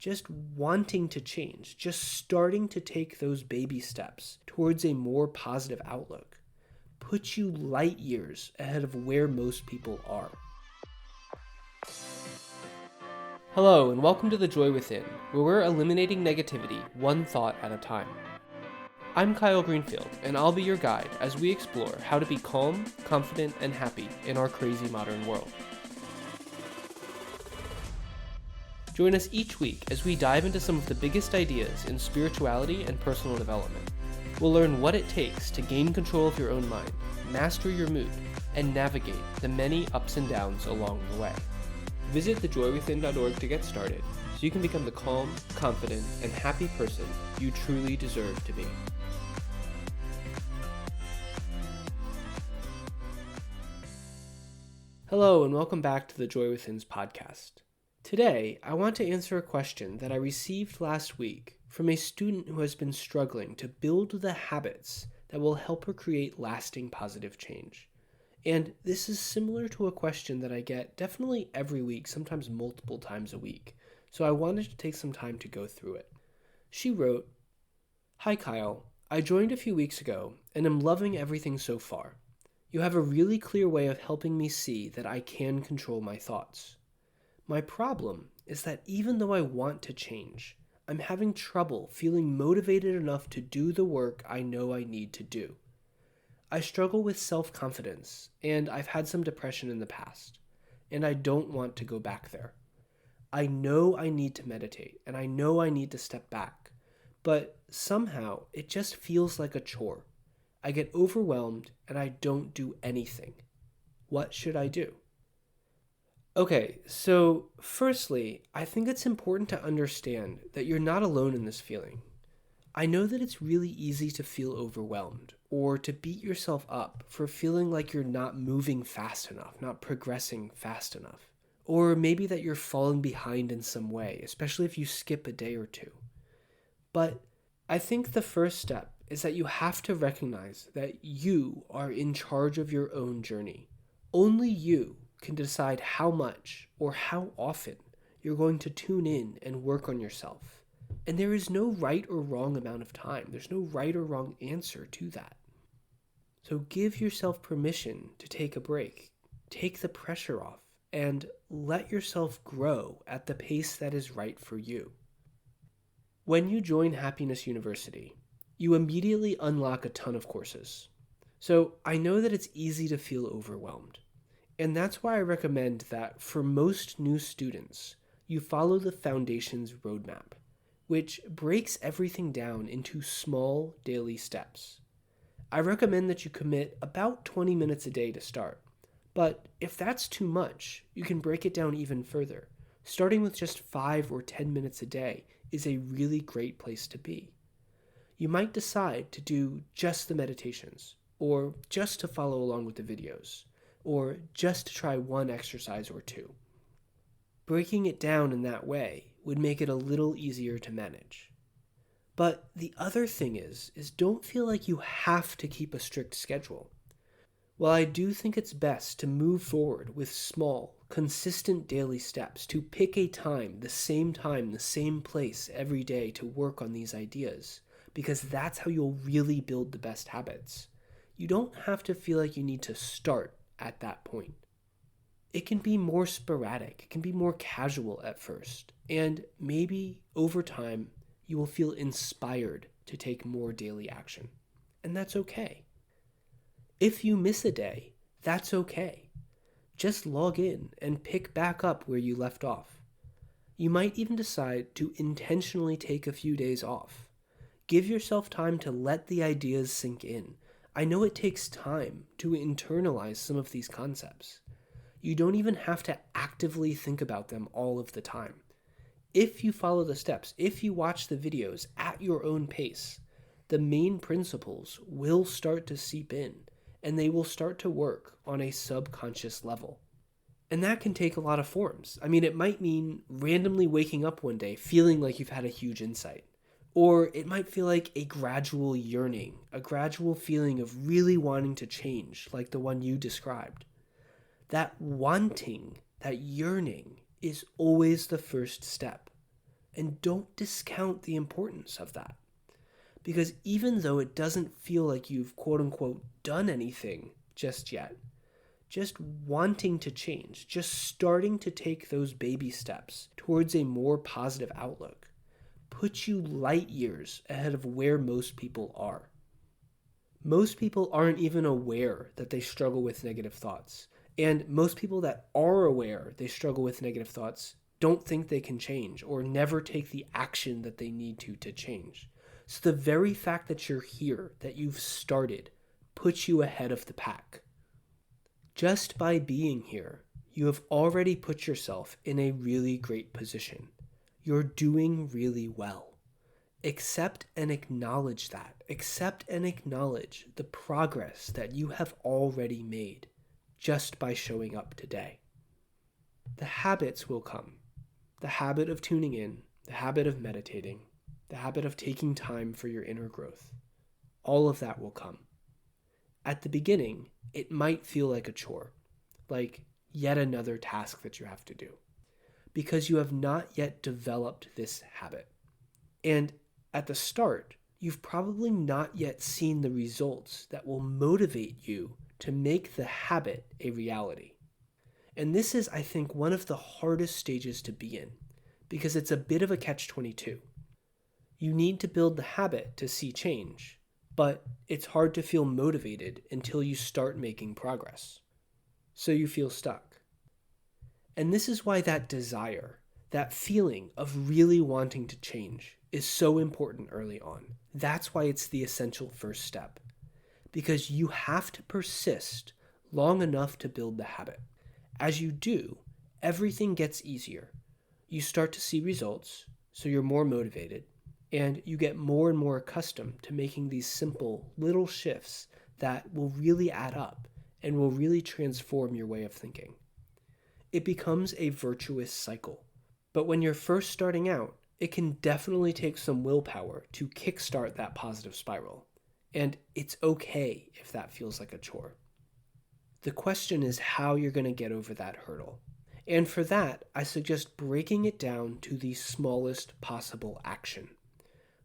just wanting to change, just starting to take those baby steps towards a more positive outlook, puts you light years ahead of where most people are. Hello, and welcome to The Joy Within, where we're eliminating negativity one thought at a time. I'm Kyle Greenfield, and I'll be your guide as we explore how to be calm, confident, and happy in our crazy modern world. Join us each week as we dive into some of the biggest ideas in spirituality and personal development. We'll learn what it takes to gain control of your own mind, master your mood, and navigate the many ups and downs along the way. Visit thejoywithin.org to get started so you can become the calm, confident, and happy person you truly deserve to be. Hello, and welcome back to the Joy Within's podcast. Today, I want to answer a question that I received last week from a student who has been struggling to build the habits that will help her create lasting positive change. And this is similar to a question that I get definitely every week, sometimes multiple times a week. So I wanted to take some time to go through it. She wrote, "Hi Kyle, I joined a few weeks ago and am loving everything so far. You have a really clear way of helping me see that I can control my thoughts. My problem is that even though I want to change, I'm having trouble feeling motivated enough to do the work I know I need to do. I struggle with self-confidence, and I've had some depression in the past, and I don't want to go back there. I know I need to meditate, and I know I need to step back, but somehow it just feels like a chore. I get overwhelmed, and I don't do anything. What should I do?" Okay, so firstly, I think it's important to understand that you're not alone in this feeling. I know that it's really easy to feel overwhelmed or to beat yourself up for feeling like you're not moving fast enough, not progressing fast enough, or maybe that you're falling behind in some way, especially if you skip a day or two. But I think the first step is that you have to recognize that you are in charge of your own journey. Only you can decide how much or how often you're going to tune in and work on yourself. And there is no right or wrong amount of time. There's no right or wrong answer to that. So give yourself permission to take a break, take the pressure off, and let yourself grow at the pace that is right for you. When you join Happiness University, you immediately unlock a ton of courses. So I know that it's easy to feel overwhelmed. And that's why I recommend that for most new students, you follow the Foundations roadmap, which breaks everything down into small daily steps. I recommend that you commit about 20 minutes a day to start, but if that's too much, you can break it down even further. Starting with just 5 or 10 minutes a day is a really great place to be. You might decide to do just the meditations, or just to follow along with the videos, or just to try one exercise or two. Breaking it down in that way would make it a little easier to manage. But the other thing is don't feel like you have to keep a strict schedule. While I do think it's best to move forward with small, consistent daily steps, to pick a time, the same place every day to work on these ideas, because that's how you'll really build the best habits. You don't have to feel like you need to start at that point. It can be more sporadic, it can be more casual at first, and maybe over time you will feel inspired to take more daily action. And that's okay. If you miss a day, that's okay. Just log in and pick back up where you left off. You might even decide to intentionally take a few days off. Give yourself time to let the ideas sink in. I know it takes time to internalize some of these concepts. You don't even have to actively think about them all of the time. If you follow the steps, if you watch the videos at your own pace, the main principles will start to seep in, and they will start to work on a subconscious level. And that can take a lot of forms. I mean, it might mean randomly waking up one day feeling like you've had a huge insight. Or it might feel like a gradual yearning, a gradual feeling of really wanting to change, like the one you described. That wanting, that yearning, is always the first step. And don't discount the importance of that. Because even though it doesn't feel like you've quote unquote done anything just yet, just wanting to change, just starting to take those baby steps towards a more positive outlook, puts you light years ahead of where most people are. Most people aren't even aware that they struggle with negative thoughts. And most people that are aware they struggle with negative thoughts don't think they can change or never take the action that they need to change. So the very fact that you're here, that you've started, puts you ahead of the pack. Just by being here, you have already put yourself in a really great position. You're doing really well. Accept and acknowledge that. Accept and acknowledge the progress that you have already made just by showing up today. The habits will come. The habit of tuning in, the habit of meditating, the habit of taking time for your inner growth. All of that will come. At the beginning, it might feel like a chore, like yet another task that you have to do, because you have not yet developed this habit. And at the start, you've probably not yet seen the results that will motivate you to make the habit a reality. And this is, I think, one of the hardest stages to be in, because it's a bit of a catch-22. You need to build the habit to see change, but it's hard to feel motivated until you start making progress. So you feel stuck. And this is why that desire, that feeling of really wanting to change, is so important early on. That's why it's the essential first step. Because you have to persist long enough to build the habit. As you do, everything gets easier. You start to see results, so you're more motivated, and you get more and more accustomed to making these simple little shifts that will really add up and will really transform your way of thinking. It becomes a virtuous cycle. But when you're first starting out, it can definitely take some willpower to kickstart that positive spiral. And it's okay if that feels like a chore. The question is how you're going to get over that hurdle. And for that, I suggest breaking it down to the smallest possible action.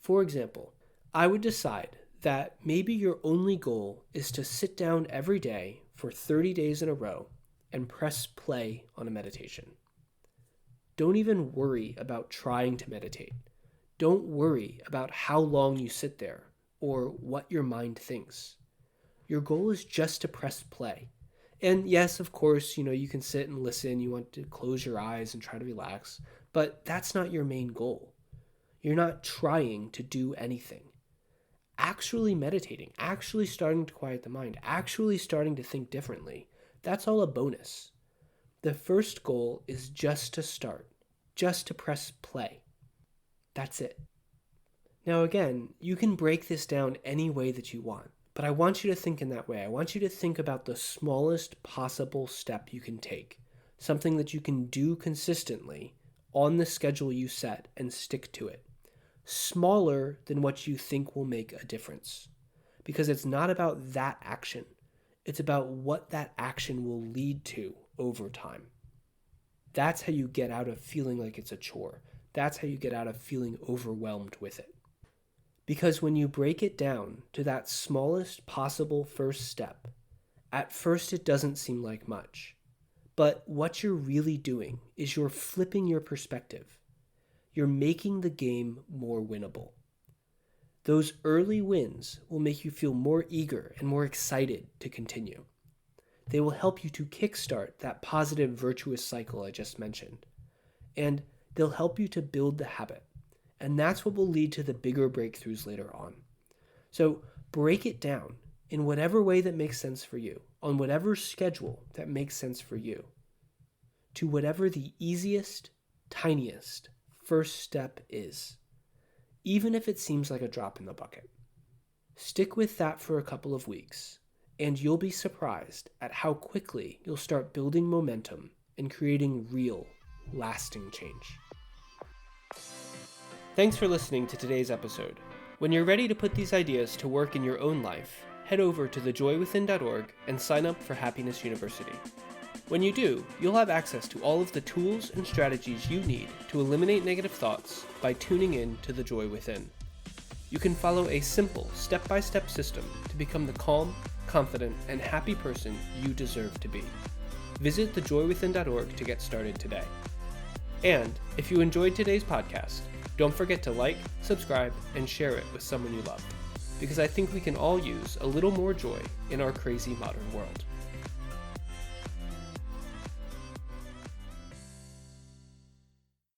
For example, I would decide that maybe your only goal is to sit down every day for 30 days in a row and press play on a meditation. Don't even worry about trying to meditate. Don't worry about how long you sit there or what your mind thinks. Your goal is just to press play. And yes, of course, you can sit and listen. You want to close your eyes and try to relax, but that's not your main goal. You're not trying to do anything. Actually meditating, actually starting to quiet the mind, actually starting to think differently, that's all a bonus. The first goal is just to start, just to press play. That's it. Now again, you can break this down any way that you want, but I want you to think in that way. I want you to think about the smallest possible step you can take, something that you can do consistently on the schedule you set and stick to it. Smaller than what you think will make a difference, because it's not about that action. It's about what that action will lead to over time. That's how you get out of feeling like it's a chore. That's how you get out of feeling overwhelmed with it. Because when you break it down to that smallest possible first step, at first it doesn't seem like much. But what you're really doing is you're flipping your perspective. You're making the game more winnable. Those early wins will make you feel more eager and more excited to continue. They will help you to kickstart that positive virtuous cycle I just mentioned. And they'll help you to build the habit. And that's what will lead to the bigger breakthroughs later on. So break it down in whatever way that makes sense for you, on whatever schedule that makes sense for you, to whatever the easiest, tiniest first step is, even if it seems like a drop in the bucket. Stick with that for a couple of weeks, and you'll be surprised at how quickly you'll start building momentum and creating real, lasting change. Thanks for listening to today's episode. When you're ready to put these ideas to work in your own life, head over to thejoywithin.org and sign up for Happiness University. When you do, you'll have access to all of the tools and strategies you need to eliminate negative thoughts by tuning in to the Joy Within. You can follow a simple, step-by-step system to become the calm, confident, and happy person you deserve to be. Visit thejoywithin.org to get started today. And if you enjoyed today's podcast, don't forget to like, subscribe, and share it with someone you love, because I think we can all use a little more joy in our crazy modern world.